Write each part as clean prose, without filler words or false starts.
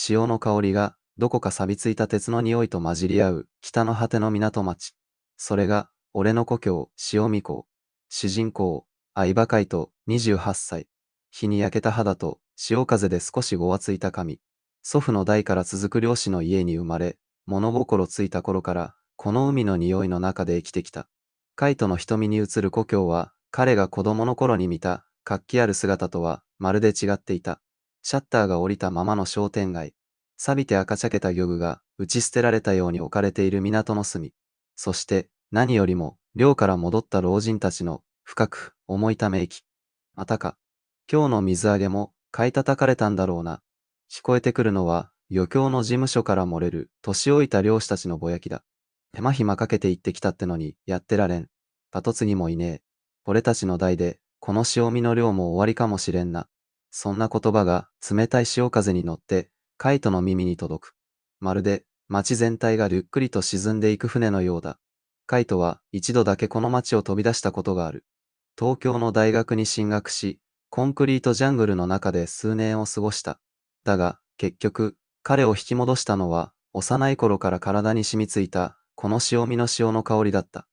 潮の香りが、どこか錆びついた鉄の匂いと混じり合う、北の果ての港町。それが、俺の故郷、潮見港。主人公、相葉海斗、28歳。日に焼けた肌と、潮風で少しごわついた髪。祖父の代から続く漁師の家に生まれ、物心ついた頃から、この海の匂いの中で生きてきた。海斗の瞳に映る故郷は、彼が子供の頃に見た、活気ある姿とは、まるで違っていた。シャッターが降りたままの商店街。錆びて赤茶けた漁具が打ち捨てられたように置かれている港の隅。そして、何よりも、漁から戻った老人たちの、深く、重いため息。またか。今日の水揚げも、買い叩かれたんだろうな。聞こえてくるのは、漁協の事務所から漏れる、年老いた漁師たちのぼやきだ。手間暇かけて行ってきたってのに、やってられん。後継ぎもいねえ。俺たちの代で、この潮見の漁も終わりかもしれんな。そんな言葉が、冷たい潮風に乗って、カイトの耳に届く。まるで、街全体がゆっくりと沈んでいく船のようだ。カイトは、一度だけこの街を飛び出したことがある。東京の大学に進学し、コンクリートジャングルの中で数年を過ごした。だが、結局、彼を引き戻したのは、幼い頃から体に染みついた、この潮見の潮の香りだった。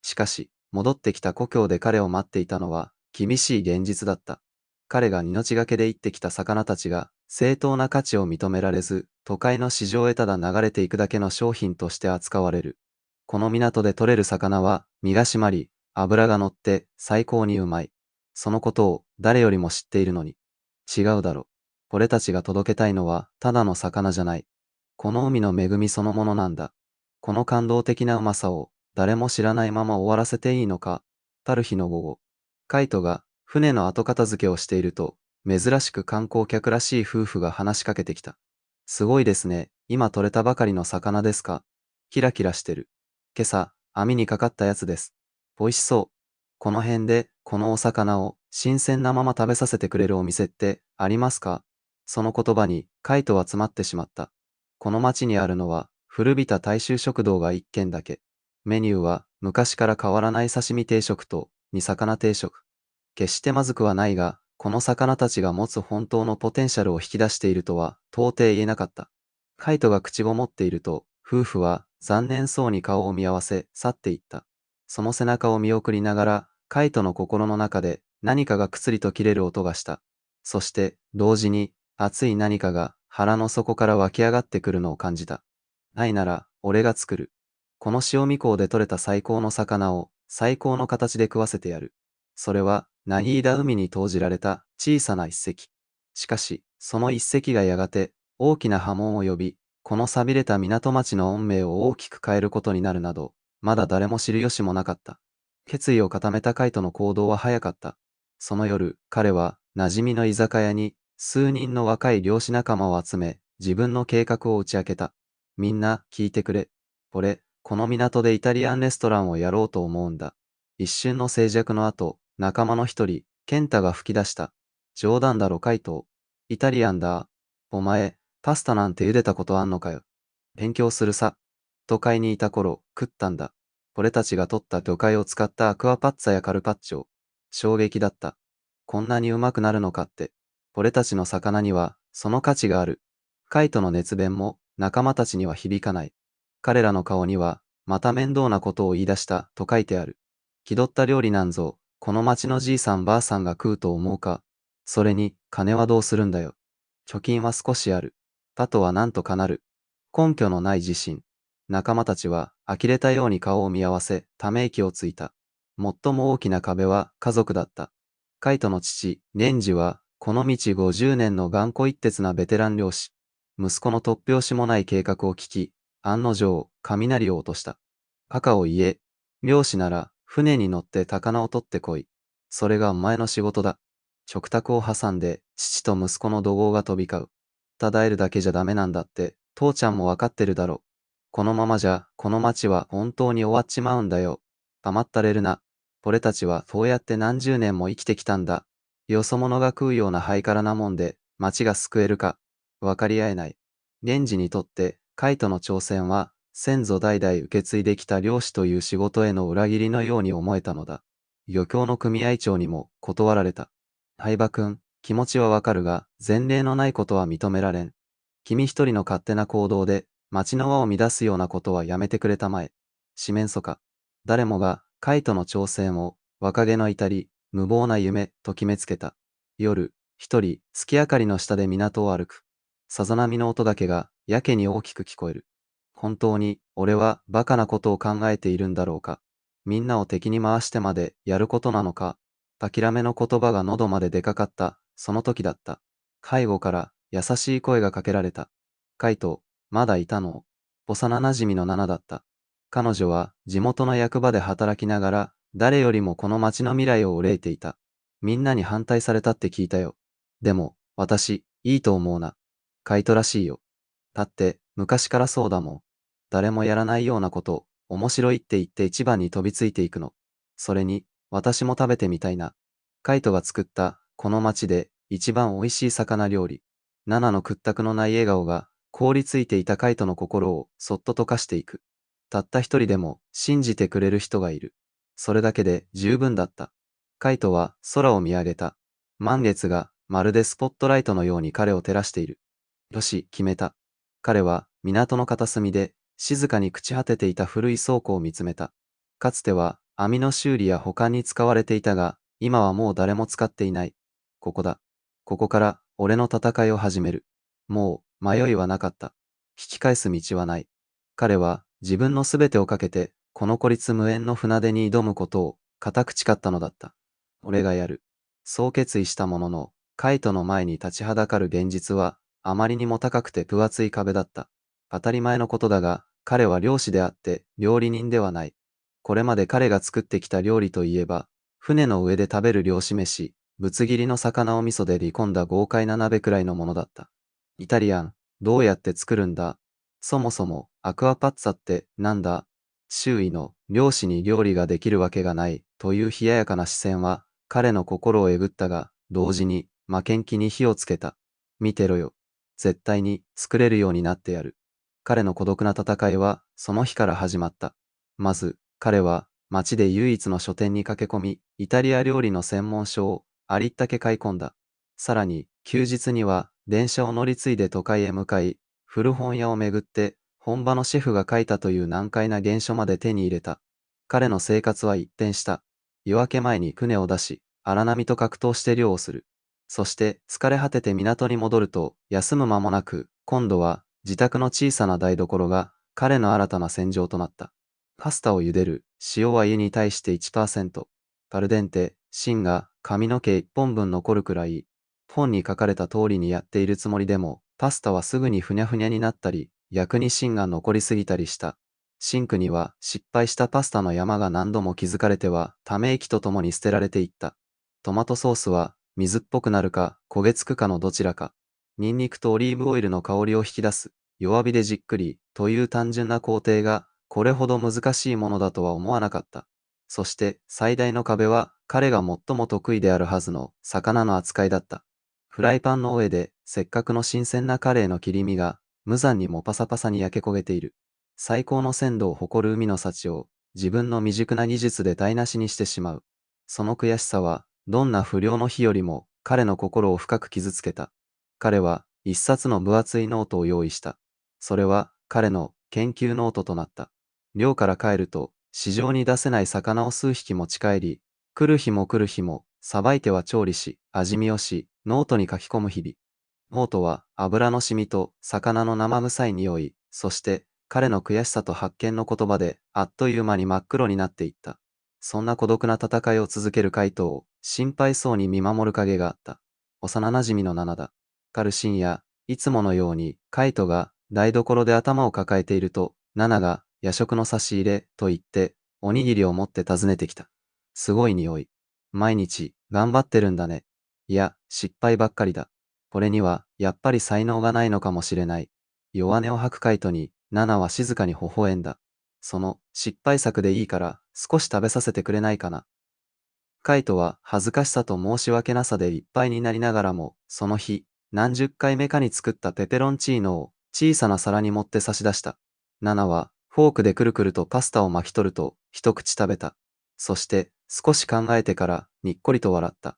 しかし、戻ってきた故郷で彼を待っていたのは、厳しい現実だった。彼が命がけで生ってきた魚たちが、正当な価値を認められず、都会の市場へただ流れていくだけの商品として扱われる。この港で取れる魚は、身が締まり、脂が乗って最高にうまい。そのことを誰よりも知っているのに。違うだろ。俺たちが届けたいのは、ただの魚じゃない。この海の恵みそのものなんだ。この感動的なうまさを、誰も知らないまま終わらせていいのか。たる日の午後、カイトが船の後片付けをしていると、珍しく観光客らしい夫婦が話しかけてきた。すごいですね。今取れたばかりの魚ですか。キラキラしてる。今朝、網にかかったやつです。美味しそう。この辺で、このお魚を新鮮なまま食べさせてくれるお店ってありますか。その言葉にカイトは詰まってしまった。この町にあるのは古びた大衆食堂が一軒だけ。メニューは昔から変わらない刺身定食と煮魚定食。決してまずくはないが、この魚たちが持つ本当のポテンシャルを引き出しているとは到底言えなかった。カイトが口ごもっていると、夫婦は残念そうに顔を見合わせ去っていった。その背中を見送りながら、カイトの心の中で何かがくつりと切れる音がした。そして、同時に熱い何かが腹の底から湧き上がってくるのを感じた。ないなら、俺が作る。この潮見港で採れた最高の魚を最高の形で食わせてやる。それは、ナギーダ海に投じられた小さな一石。しかし、その一石がやがて大きな波紋を呼び、この寂れた港町の運命を大きく変えることになるなど、まだ誰も知る由もなかった。決意を固めたカイトの行動は早かった。その夜、彼は馴染みの居酒屋に数人の若い漁師仲間を集め、自分の計画を打ち明けた。みんな聞いてくれ。俺、この港でイタリアンレストランをやろうと思うんだ。一瞬の静寂の後、仲間の一人、ケンタが吹き出した。冗談だろカイト。イタリアンだ。お前、パスタなんて茹でたことあんのかよ。勉強するさ。都会にいた頃、食ったんだ。俺たちが取った魚介を使ったアクアパッツァやカルパッチョ。衝撃だった。こんなにうまくなるのかって。俺たちの魚には、その価値がある。カイトの熱弁も、仲間たちには響かない。彼らの顔には、また面倒なことを言い出した、と書いてある。気取った料理なんぞ、この町のじいさんばあさんが食うと思うか。それに、金はどうするんだよ。貯金は少しある。パトはなんとかなる。根拠のない自信。仲間たちは、呆れたように顔を見合わせ、ため息をついた。最も大きな壁は家族だった。カイトの父、レンジは、この道50年の頑固一徹なベテラン漁師。息子の突拍子もない計画を聞き、案の定、雷を落とした。バカを言え。漁師なら、船に乗って魚を取ってこい。それがお前の仕事だ。食卓を挟んで、父と息子の怒号が飛び交う。ただえるだけじゃダメなんだって、父ちゃんもわかってるだろ。このままじゃ、この町は本当に終わっちまうんだよ。甘ったれるな。俺たちはそうやって何十年も生きてきたんだ。よそ者が食うようなハイカラなもんで、町が救えるか。わかり合えない。源氏にとって、カイトの挑戦は、先祖代々受け継いできた漁師という仕事への裏切りのように思えたのだ。漁協の組合長にも断られた。相葉君、気持ちはわかるが、前例のないことは認められん。君一人の勝手な行動で、町の輪を乱すようなことはやめてくれたまえ。四面楚歌。誰もが、カイトの挑戦を、若気の至り、無謀な夢、と決めつけた。夜、一人、月明かりの下で港を歩く。さざ波の音だけが、やけに大きく聞こえる。本当に、俺は、バカなことを考えているんだろうか。みんなを敵に回してまで、やることなのか。諦めの言葉が喉まで出かかった、その時だった。背後から、優しい声がかけられた。カイト、まだいたの？幼馴染のナナだった。彼女は地元の役場で働きながら、誰よりもこの町の未来を憂いていた。みんなに反対されたって聞いたよ。でも、私、いいと思うな。カイトらしいよ。だって、昔からそうだもん。誰もやらないようなこと、面白いって言って一番に飛びついていくの。それに、私も食べてみたいな。カイトが作った、この町で、一番美味しい魚料理。ナナの屈託のない笑顔が、凍りついていたカイトの心をそっと溶かしていく。たった一人でも信じてくれる人がいる。それだけで十分だった。カイトは空を見上げた。満月がまるでスポットライトのように彼を照らしている。よし、決めた。彼は港の片隅で静かに朽ち果てていた古い倉庫を見つめた。かつては網の修理や保管に使われていたが、今はもう誰も使っていない。ここだ。ここから俺の戦いを始める。もう迷いはなかった。引き返す道はない。彼は自分のすべてをかけて、この孤立無縁の船出に挑むことを固く誓ったのだった。俺がやる。そう決意したものの、カイトの前に立ちはだかる現実は、あまりにも高くて分厚い壁だった。当たり前のことだが、彼は漁師であって料理人ではない。これまで彼が作ってきた料理といえば、船の上で食べる漁師飯、ぶつ切りの魚を味噌で煮込んだ豪快な鍋くらいのものだった。イタリアン、どうやって作るんだ？そもそも、アクアパッツァってなんだ？周囲の漁師に料理ができるわけがないという冷ややかな視線は、彼の心をえぐったが、同時に負けん気に火をつけた。見てろよ。絶対に作れるようになってやる。彼の孤独な戦いは、その日から始まった。まず、彼は、町で唯一の書店に駆け込み、イタリア料理の専門書をありったけ買い込んだ。さらに、休日には、電車を乗り継いで都会へ向かい、古本屋を巡って、本場のシェフが書いたという難解な原書まで手に入れた。彼の生活は一変した。夜明け前に船を出し、荒波と格闘して漁をする。そして疲れ果てて港に戻ると、休む間もなく、今度は自宅の小さな台所が彼の新たな戦場となった。パスタを茹でる、塩は湯に対して1%。パルデンテ、芯が髪の毛1本分残るくらい、本に書かれた通りにやっているつもりでも、パスタはすぐにふにゃふにゃになったり、逆に芯が残りすぎたりした。シンクには失敗したパスタの山が何度も築かれては、ため息とともに捨てられていった。トマトソースは、水っぽくなるか、焦げつくかのどちらか。ニンニクとオリーブオイルの香りを引き出す、弱火でじっくり、という単純な工程が、これほど難しいものだとは思わなかった。そして、最大の壁は、彼が最も得意であるはずの、魚の扱いだった。フライパンの上で、せっかくの新鮮なカレーの切り身が、無残にもパサパサに焼け焦げている。最高の鮮度を誇る海の幸を、自分の未熟な技術で台無しにしてしまう。その悔しさは、どんな不良の火よりも、彼の心を深く傷つけた。彼は、一冊の分厚いノートを用意した。それは、彼の研究ノートとなった。漁から帰ると、市場に出せない魚を数匹持ち帰り、来る日も来る日も、さばいては調理し、味見をし、ノートに書き込む日々。ノートは、油の染みと、魚の生臭い匂い、そして、彼の悔しさと発見の言葉で、あっという間に真っ黒になっていった。そんな孤独な戦いを続けるカイトを、心配そうに見守る影があった。幼馴染のナナだ。カル深夜、いつものように、カイトが台所で頭を抱えていると、ナナが夜食の差し入れと言って、おにぎりを持って訪ねてきた。すごい匂い。毎日、頑張ってるんだね。いや、失敗ばっかりだ。これには、やっぱり才能がないのかもしれない。弱音を吐くカイトに、ナナは静かに微笑んだ。その、失敗作でいいから、少し食べさせてくれないかな。カイトは恥ずかしさと申し訳なさでいっぱいになりながらも、その日、何十回目かに作ったペペロンチーノを小さな皿に盛って差し出した。ナナはフォークでくるくるとパスタを巻き取ると一口食べた。そして少し考えてからにっこりと笑った。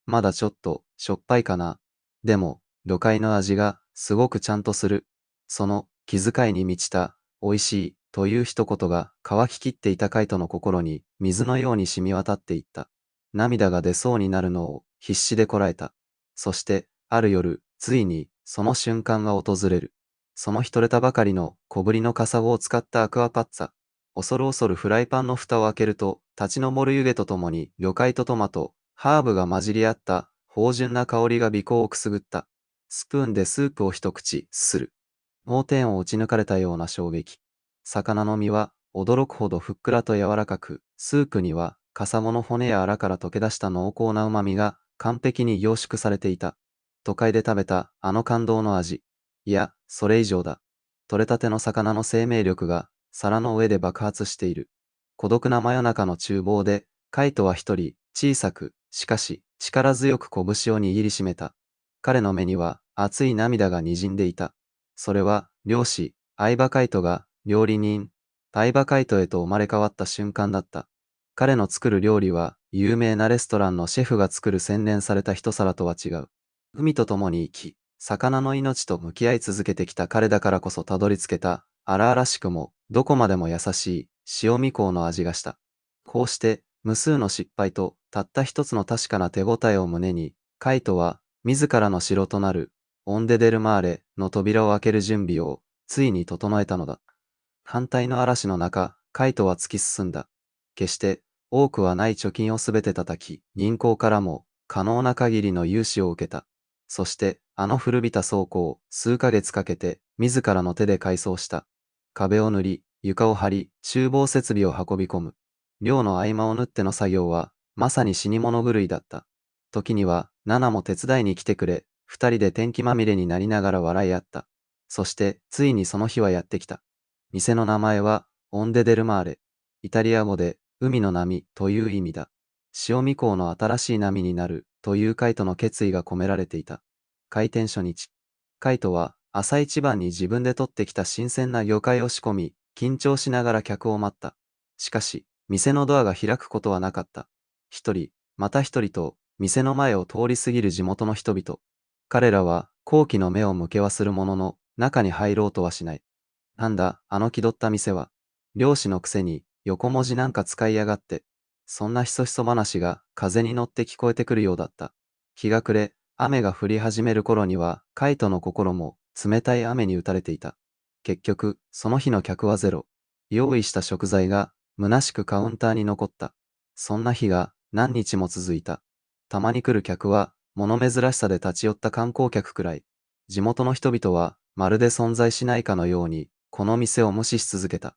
まだちょっとしょっぱいかな。でも、魚介の味がすごくちゃんとする。その気遣いに満ちた、美味しい、という一言が乾ききっていたカイトの心に水のように染み渡っていった。涙が出そうになるのを必死でこらえた。そして、ある夜、ついに、その瞬間が訪れる。その日取れたばかりの小ぶりのカサゴを使ったアクアパッツァ。恐る恐るフライパンの蓋を開けると、立ち上る湯気とともに魚介とトマト、ハーブが混じり合った芳醇な香りが鼻孔をくすぐった。スプーンでスープを一口する。盲点を打ち抜かれたような衝撃。魚の身は驚くほどふっくらと柔らかく、スープにはカサゴの骨やアから溶け出した濃厚な旨味が完璧に凝縮されていた。都会で食べたあの感動の味。いや、それ以上だ。取れたての魚の生命力が皿の上で爆発している。孤独な真夜中の厨房で、カイトは一人、小さく、しかし、力強く拳を握りしめた。彼の目には熱い涙が滲んでいた。それは、漁師、相葉カイトが、料理人、相葉カイトへと生まれ変わった瞬間だった。彼の作る料理は、有名なレストランのシェフが作る洗練された一皿とは違う。海と共に生き、魚の命と向き合い続けてきた彼だからこそたどり着けた、荒々しくも、どこまでも優しい、塩味香の味がした。こうして、無数の失敗と、たった一つの確かな手応えを胸に、カイトは、自らの城となる、オンデデルマーレの扉を開ける準備を、ついに整えたのだ。反対の嵐の中、カイトは突き進んだ。決して、多くはない貯金をすべて叩き、銀行からも、可能な限りの融資を受けた。そして、あの古びた倉庫を数ヶ月かけて、自らの手で改装した。壁を塗り、床を張り、厨房設備を運び込む。漁の合間を縫っての作業は、まさに死に物狂いだった。時には、ナナも手伝いに来てくれ、二人で天気まみれになりながら笑い合った。そして、ついにその日はやってきた。店の名前は、オンデデルマーレ。イタリア語で、海の波という意味だ。潮見港の新しい波になるというカイトの決意が込められていた。開店初日。カイトは朝一番に自分で取ってきた新鮮な魚介を仕込み、緊張しながら客を待った。しかし、店のドアが開くことはなかった。一人、また一人と、店の前を通り過ぎる地元の人々。彼らは、好奇の目を向けはするものの、中に入ろうとはしない。なんだ、あの気取った店は。漁師のくせに、横文字なんか使いやがって。そんなひそひそ話が風に乗って聞こえてくるようだった。日が暮れ、雨が降り始める頃には、カイトの心も冷たい雨に打たれていた。結局、その日の客はゼロ。用意した食材が虚しくカウンターに残った。そんな日が何日も続いた。たまに来る客は、物珍しさで立ち寄った観光客くらい。地元の人々は、まるで存在しないかのように、この店を無視し続けた。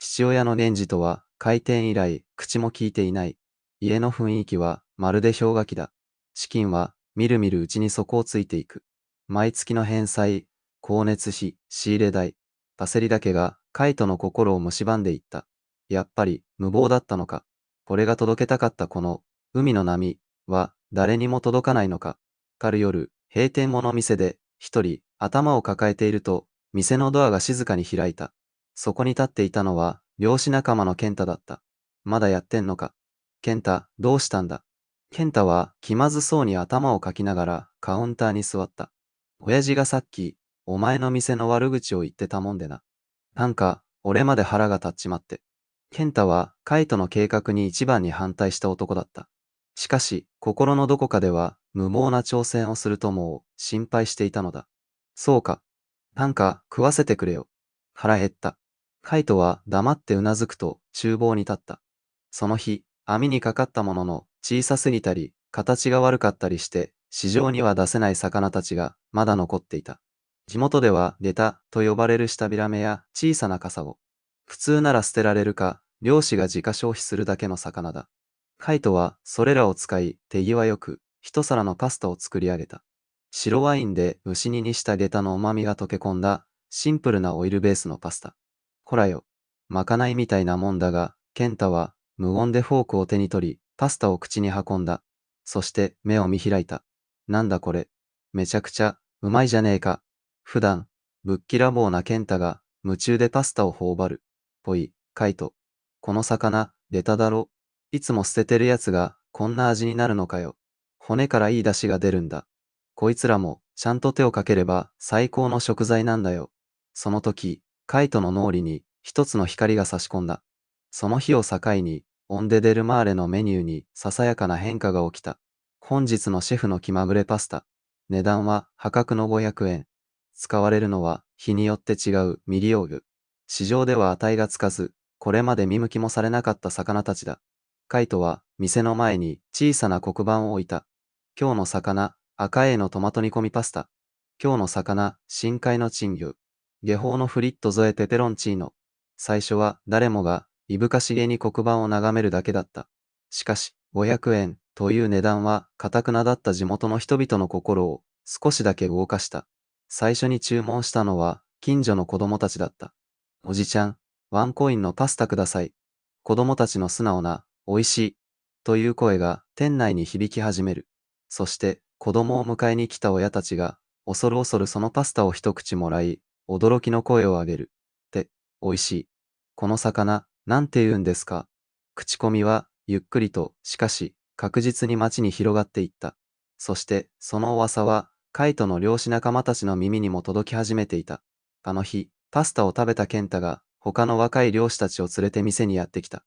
父親の年次とは、開店以来、口も聞いていない。家の雰囲気は、まるで氷河期だ。資金は、みるみるうちに底をついていく。毎月の返済、光熱費、仕入れ代、パセリだけが、カイトの心を蝕んでいった。やっぱり、無謀だったのか。これが届けたかったこの、海の波は、誰にも届かないのか。かる夜、閉店後の店で、一人、頭を抱えていると、店のドアが静かに開いた。そこに立っていたのは、漁師仲間の健太だった。まだやってんのか。健太、どうしたんだ。健太は気まずそうに頭をかきながらカウンターに座った。親父がさっき、お前の店の悪口を言ってたもんでな。なんか、俺まで腹が立っちまって。健太はカイトの計画に一番に反対した男だった。しかし、心のどこかでは無謀な挑戦をする友を心配していたのだ。そうか。なんか食わせてくれよ。腹減った。カイトは黙ってうなずくと厨房に立った。その日、網にかかったものの小さすぎたり、形が悪かったりして、市場には出せない魚たちがまだ残っていた。地元ではレタと呼ばれるシタビラメや小さなカサゴ。普通なら捨てられるか、漁師が自家消費するだけの魚だ。カイトはそれらを使い手際よく一皿のパスタを作り上げた。白ワインで蒸し煮にしたレタの旨味が溶け込んだシンプルなオイルベースのパスタ。ほらよ。まかないみたいなもんだが、ケンタは無言でフォークを手に取り、パスタを口に運んだ。そして目を見開いた。なんだこれ。めちゃくちゃ、うまいじゃねえか。普段、ぶっきらぼうなケンタが夢中でパスタを頬張る。ぽい、カイト。この魚、レタだろ。いつも捨ててるやつがこんな味になるのかよ。骨からいい出汁が出るんだ。こいつらもちゃんと手をかければ最高の食材なんだよ。その時、カイトの脳裏に一つの光が差し込んだ。その日を境に、オンデデルマーレのメニューにささやかな変化が起きた。本日のシェフの気まぐれパスタ。値段は破格の500円。使われるのは日によって違う未利用魚。市場では値がつかず、これまで見向きもされなかった魚たちだ。カイトは店の前に小さな黒板を置いた。今日の魚、赤 A のトマト煮込みパスタ。今日の魚、深海の珍魚。下方のフリット添えペペロンチーノ。最初は誰もがいぶかしげに黒板を眺めるだけだった。しかし、500円という値段は堅くなだった地元の人々の心を少しだけ動かした。最初に注文したのは近所の子供たちだった。おじちゃん、ワンコインのパスタください。子供たちの素直な、美味しい、という声が店内に響き始める。そして子供を迎えに来た親たちが恐る恐るそのパスタを一口もらい、驚きの声を上げる。美味しい。この魚、なんて言うんですか。口コミは、ゆっくりと、しかし、確実に街に広がっていった。そして、その噂は、カイトの漁師仲間たちの耳にも届き始めていた。あの日、パスタを食べたケンタが、他の若い漁師たちを連れて店にやってきた。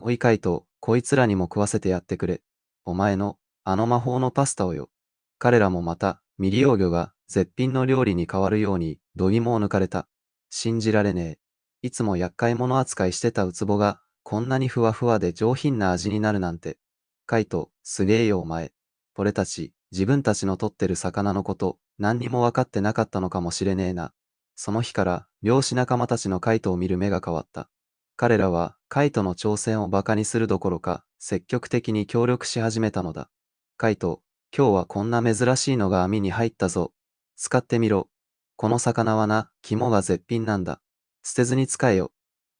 おいカイト、こいつらにも食わせてやってくれ。お前の、あの魔法のパスタをよ。彼らもまた、未利用魚が絶品の料理に変わるように、度肝を抜かれた。信じられねえ。いつも厄介者扱いしてたウツボが、こんなにふわふわで上品な味になるなんて。カイト、すげえよお前。俺たち、自分たちの取ってる魚のこと、何にも分かってなかったのかもしれねえな。その日から、漁師仲間たちのカイトを見る目が変わった。彼らは、カイトの挑戦を馬鹿にするどころか、積極的に協力し始めたのだ。カイト、今日はこんな珍しいのが網に入ったぞ。使ってみろ。この魚はな、肝が絶品なんだ。捨てずに使えよ。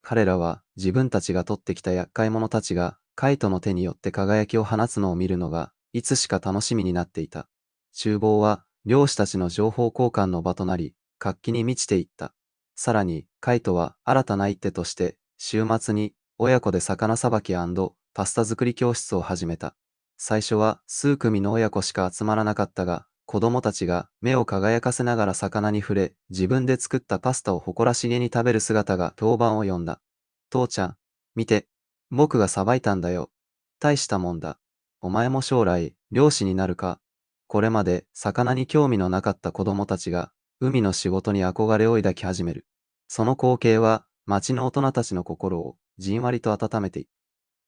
彼らは自分たちが取ってきた厄介者たちがカイトの手によって輝きを放つのを見るのがいつしか楽しみになっていた。厨房は漁師たちの情報交換の場となり活気に満ちていった。さらにカイトは新たな一手として週末に親子で魚さばき&パスタ作り教室を始めた。最初は数組の親子しか集まらなかったが、子供たちが目を輝かせながら魚に触れ、自分で作ったパスタを誇らしげに食べる姿が評判を呼んだ。父ちゃん、見て。僕がさばいたんだよ。大したもんだ。お前も将来、漁師になるか。これまで魚に興味のなかった子供たちが、海の仕事に憧れを抱き始める。その光景は、町の大人たちの心をじんわりと温めていった。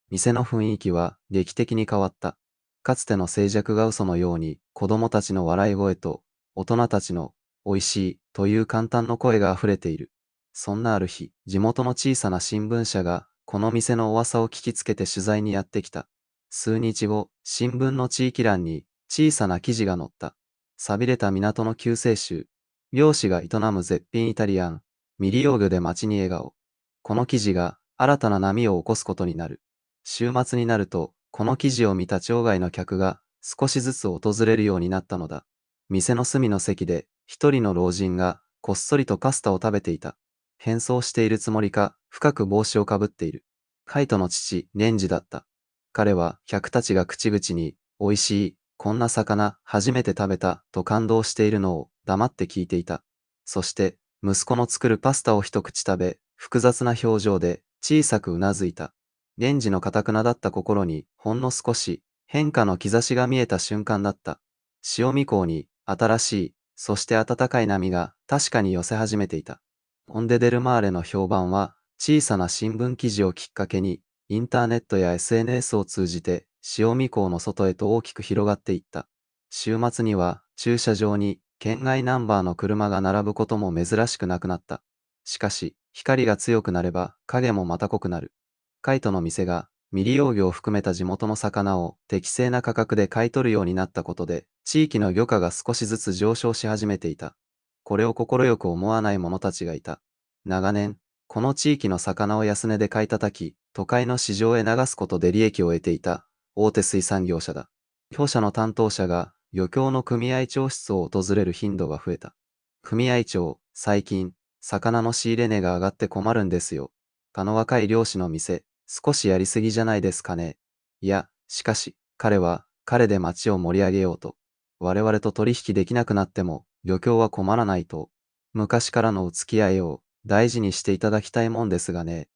店の雰囲気は劇的に変わった。かつての静寂が嘘のように子供たちの笑い声と大人たちの美味しいという簡単の声が溢れている。そんなある日、地元の小さな新聞社がこの店の噂を聞きつけて取材にやってきた。数日後、新聞の地域欄に小さな記事が載った。寂れた港の救世主。漁師が営む絶品イタリアン。未利用魚で街に笑顔。この記事が新たな波を起こすことになる。週末になると、この記事を見た町外の客が少しずつ訪れるようになったのだ。店の隅の席で一人の老人がこっそりとパスタを食べていた。変装しているつもりか深く帽子をかぶっている。カイトの父、ネンジだった。彼は客たちが口々に、美味しい、こんな魚初めて食べたと感動しているのを黙って聞いていた。そして息子の作るパスタを一口食べ、複雑な表情で小さくうなずいた。レンジの堅くなだった心にほんの少し変化の兆しが見えた瞬間だった。潮見港に新しい、そして暖かい波が確かに寄せ始めていた。オンデデルマーレの評判は小さな新聞記事をきっかけにインターネットや SNS を通じて潮見港の外へと大きく広がっていった。週末には駐車場に県外ナンバーの車が並ぶことも珍しくなくなった。しかし、光が強くなれば影もまた濃くなる。カイトの店が未利用魚を含めた地元の魚を適正な価格で買い取るようになったことで、地域の漁価が少しずつ上昇し始めていた。これを快く思わない者たちがいた。長年、この地域の魚を安値で買い叩き、都会の市場へ流すことで利益を得ていた大手水産業者だ。業者の担当者が漁協の組合長室を訪れる頻度が増えた。組合長、最近、魚の仕入れ値が上がって困るんですよ。若い漁師の店、少しやりすぎじゃないですかね。いや、しかし、彼は、彼で町を盛り上げようと。我々と取引できなくなっても、漁協は困らないと。昔からのお付き合いを大事にしていただきたいもんですがね。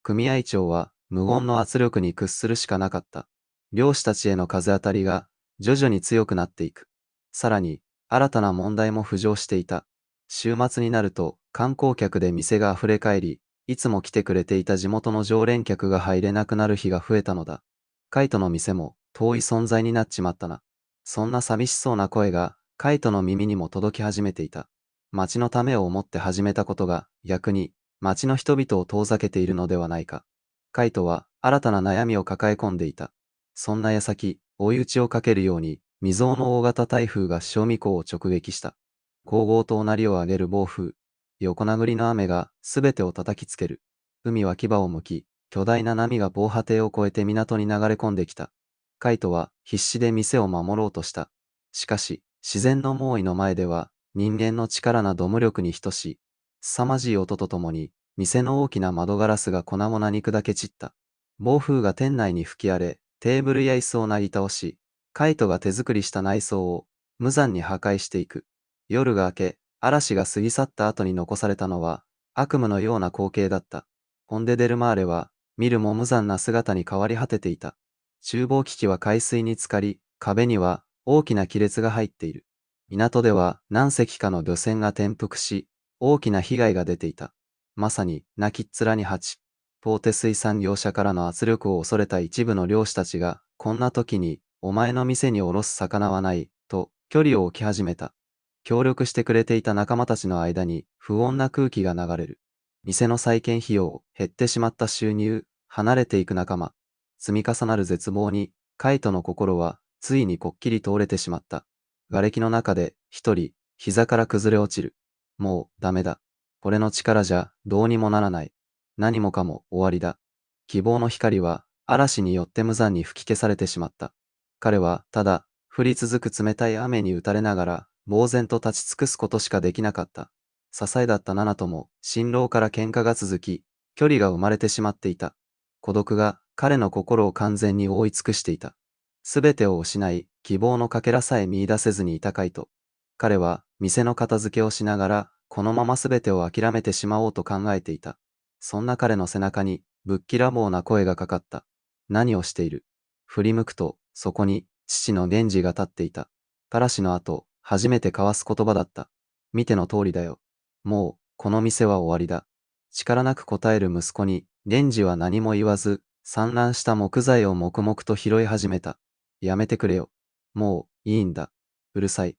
組合長は無言の圧力に屈するしかなかった。漁師たちへの風当たりが徐々に強くなっていく。さらに、新たな問題も浮上していた。週末になると観光客で店が溢れ返り、いつも来てくれていた地元の常連客が入れなくなる日が増えたのだ。カイトの店も遠い存在になっちまったな。そんな寂しそうな声がカイトの耳にも届き始めていた。町のためを思って始めたことが逆に町の人々を遠ざけているのではないか。カイトは新たな悩みを抱え込んでいた。そんな矢先、追い打ちをかけるように未曾有の大型台風が正味港を直撃した。洪々となりを上げる暴風、横殴りの雨がすべてを叩きつける。海は牙を剥き、巨大な波が防波堤を越えて港に流れ込んできた。カイトは必死で店を守ろうとした。しかし、自然の猛威の前では、人間の力など無力に等しい。凄まじい音とともに、店の大きな窓ガラスが粉々に砕け散った。暴風が店内に吹き荒れ、テーブルや椅子をなぎ倒し、カイトが手作りした内装を無残に破壊していく。夜が明け、嵐が過ぎ去った後に残されたのは、悪夢のような光景だった。コンデ・デルマーレは、見るも無残な姿に変わり果てていた。厨房機器は海水に浸かり、壁には大きな亀裂が入っている。港では何隻かの漁船が転覆し、大きな被害が出ていた。まさに泣きっ面に蜂。ポーテ水産業者からの圧力を恐れた一部の漁師たちが、こんな時に、お前の店におろす魚はない、と距離を置き始めた。協力してくれていた仲間たちの間に不穏な空気が流れる。店の再建費用、減ってしまった収入、離れていく仲間。積み重なる絶望に、カイトの心は、ついにこっきりと折れてしまった。瓦礫の中で、一人、膝から崩れ落ちる。もう、ダメだ。これの力じゃ、どうにもならない。何もかも、終わりだ。希望の光は、嵐によって無残に吹き消されてしまった。彼は、ただ、降り続く冷たい雨に打たれながら、呆然と立ち尽くすことしかできなかった。支えだったナナとも、新郎から喧嘩が続き、距離が生まれてしまっていた。孤独が彼の心を完全に覆い尽くしていた。すべてを失い、希望のかけらさえ見出せずにいたカイト。彼は、店の片付けをしながら、このまますべてを諦めてしまおうと考えていた。そんな彼の背中に、ぶっきらぼうな声がかかった。何をしている？振り向くと、そこに、父の源氏が立っていた。嵐の後、初めて交わす言葉だった。見ての通りだよ。もう、この店は終わりだ。力なく答える息子に、源氏は何も言わず、散乱した木材を黙々と拾い始めた。やめてくれよ。もう、いいんだ。うるさい。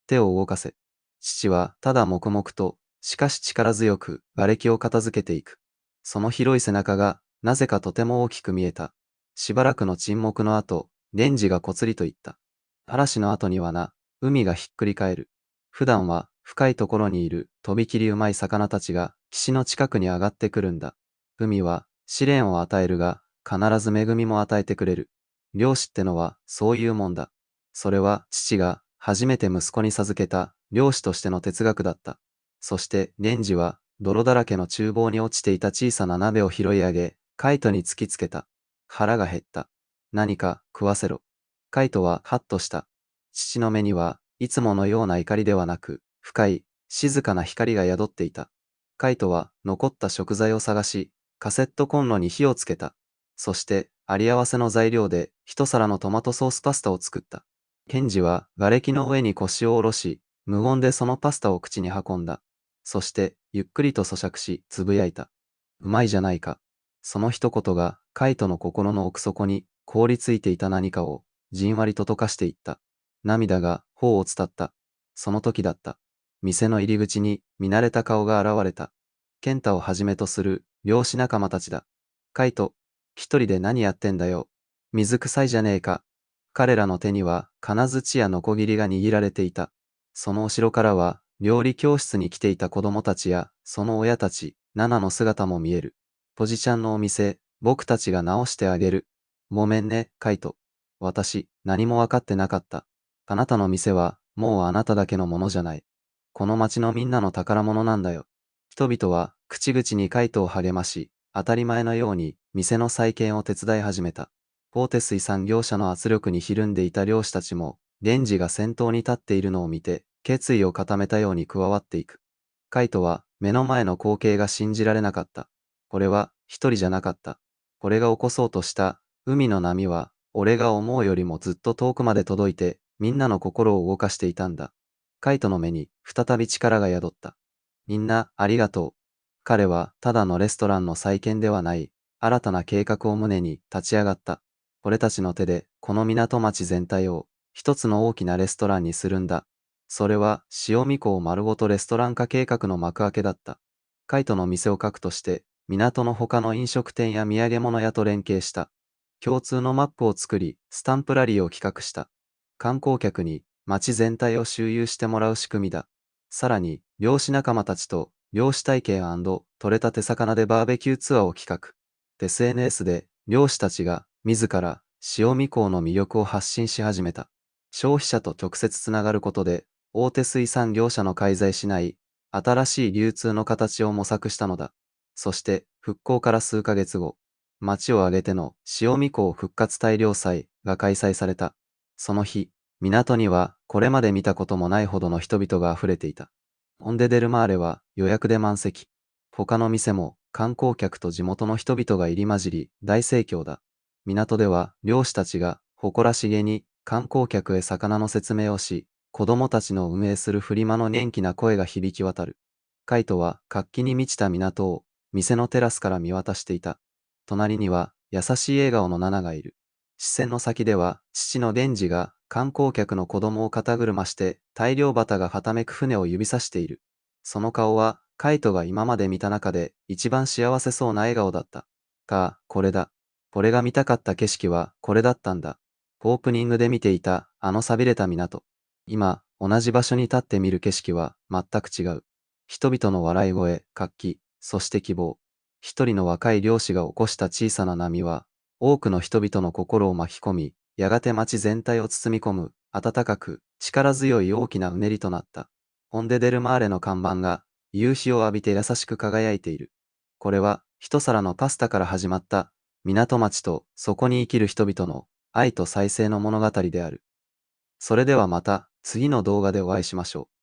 手を動かせ。父は、ただ黙々と、しかし力強く、瓦礫を片付けていく。その広い背中が、なぜかとても大きく見えた。しばらくの沈黙の後、源氏がこつりと言った。嵐の後にはな、海がひっくり返る。普段は、深いところにいる、とびきりうまい魚たちが、岸の近くに上がってくるんだ。海は、試練を与えるが、必ず恵みも与えてくれる。漁師ってのは、そういうもんだ。それは、父が、初めて息子に授けた、漁師としての哲学だった。そして、源氏は、泥だらけの厨房に落ちていた小さな鍋を拾い上げ、カイトに突きつけた。腹が減った。何か、食わせろ。カイトは、ハッとした。父の目には、いつものような怒りではなく、深い、静かな光が宿っていた。カイトは、残った食材を探し、カセットコンロに火をつけた。そして、あり合わせの材料で、一皿のトマトソースパスタを作った。ケンジは、瓦礫の上に腰を下ろし、無言でそのパスタを口に運んだ。そして、ゆっくりと咀嚼し、つぶやいた。うまいじゃないか。その一言が、カイトの心の奥底に、凍りついていた何かを、じんわりと溶かしていった。涙が、頬を伝った。その時だった。店の入り口に、見慣れた顔が現れた。ケンタをはじめとする、漁師仲間たちだ。カイト、一人で何やってんだよ。水臭いじゃねえか。彼らの手には、金槌やノコギリが握られていた。その後ろからは、料理教室に来ていた子供たちや、その親たち、ナナの姿も見える。ポジちゃんのお店、僕たちが直してあげる。ごめんね、カイト。私、何もわかってなかった。あなたの店は、もうあなただけのものじゃない。この町のみんなの宝物なんだよ。人々は、口々にカイトを励まし、当たり前のように、店の再建を手伝い始めた。大手水産業者の圧力にひるんでいた漁師たちも、源氏が先頭に立っているのを見て、決意を固めたように加わっていく。カイトは目の前の光景が信じられなかった。これは一人じゃなかった。これが起こそうとした海の波は、俺が思うよりもずっと遠くまで届いて、みんなの心を動かしていたんだ。カイトの目に再び力が宿った。みんなありがとう。彼はただのレストランの再建ではない、新たな計画を胸に立ち上がった。俺たちの手でこの港町全体を一つの大きなレストランにするんだ。それは塩見港丸ごとレストラン化計画の幕開けだった。カイトの店を核として、港の他の飲食店や土産物屋と連携した。共通のマップを作り、スタンプラリーを企画した。観光客に街全体を周遊してもらう仕組みだ。さらに、漁師仲間たちと漁師体験&取れたて魚でバーベキューツアーを企画。SNS で漁師たちが自ら塩見港の魅力を発信し始めた。消費者と直接つながることで、大手水産業者の介在しない新しい流通の形を模索したのだ。そして復興から数ヶ月後、町を挙げての塩見港復活大漁祭が開催された。その日、港にはこれまで見たこともないほどの人々が溢れていた。オンデデルマーレは予約で満席。他の店も観光客と地元の人々が入り混じり大盛況だ。港では漁師たちが誇らしげに観光客へ魚の説明をし、子供たちの運営するフリマの元気な声が響き渡る。カイトは活気に満ちた港を店のテラスから見渡していた。隣には優しい笑顔のナナがいる。視線の先では父のデンジが観光客の子供を肩車して大漁旗がはためく船を指さしている。その顔はカイトが今まで見た中で一番幸せそうな笑顔だった。これだ。これが見たかった景色はこれだったんだ。オープニングで見ていたあの寂れた港。今、同じ場所に立って見る景色は全く違う。人々の笑い声、活気、そして希望。一人の若い漁師が起こした小さな波は、多くの人々の心を巻き込み、やがて街全体を包み込む、暖かく、力強い大きなうねりとなった。オンデデルマーレの看板が、夕日を浴びて優しく輝いている。これは、一皿のパスタから始まった、港町とそこに生きる人々の愛と再生の物語である。それではまた、次の動画でお会いしましょう。